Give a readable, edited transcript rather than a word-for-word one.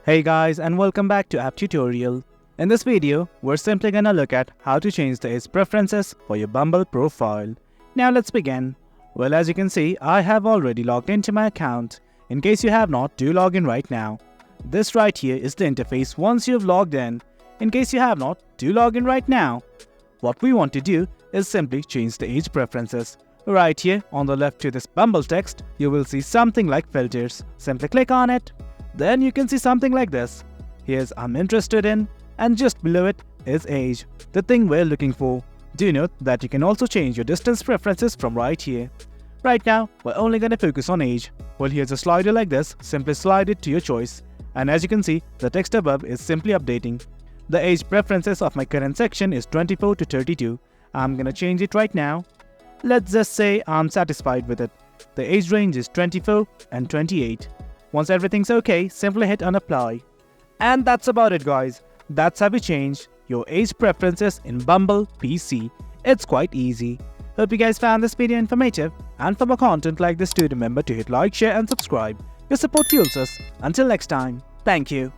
Hey guys, and welcome back to App Tutorial. In this video, we're simply gonna look at how to change the age preferences for your Bumble profile. Now let's begin. Well, as you can see, I have already logged into my account. In case you have not, do log in right now. This right here is the interface once you've logged in. In case you have not, do log in right now. What we want to do is simply change the age preferences. Right here on the left to this Bumble text, you will see something like filters. Simply click on it. Then you can see something like this. Here's I'm interested in, and just below it is age, the thing we're looking for. Do note that you can also change your distance preferences from right here. Right now, we're only gonna focus on age. Well, here's a slider like this, simply slide it to your choice. And as you can see, the text above is simply updating. The age preferences of my current section is 24 to 32. I'm gonna change it right now. Let's just say I'm satisfied with it. The age range is 24 and 28. Once everything's okay, simply hit on apply. And that's about it guys. That's how you change your age preferences in Bumble PC. It's quite easy. Hope you guys found this video informative, and for more content like this, do remember to hit like, share and subscribe. Your support fuels us. Until next time, thank you.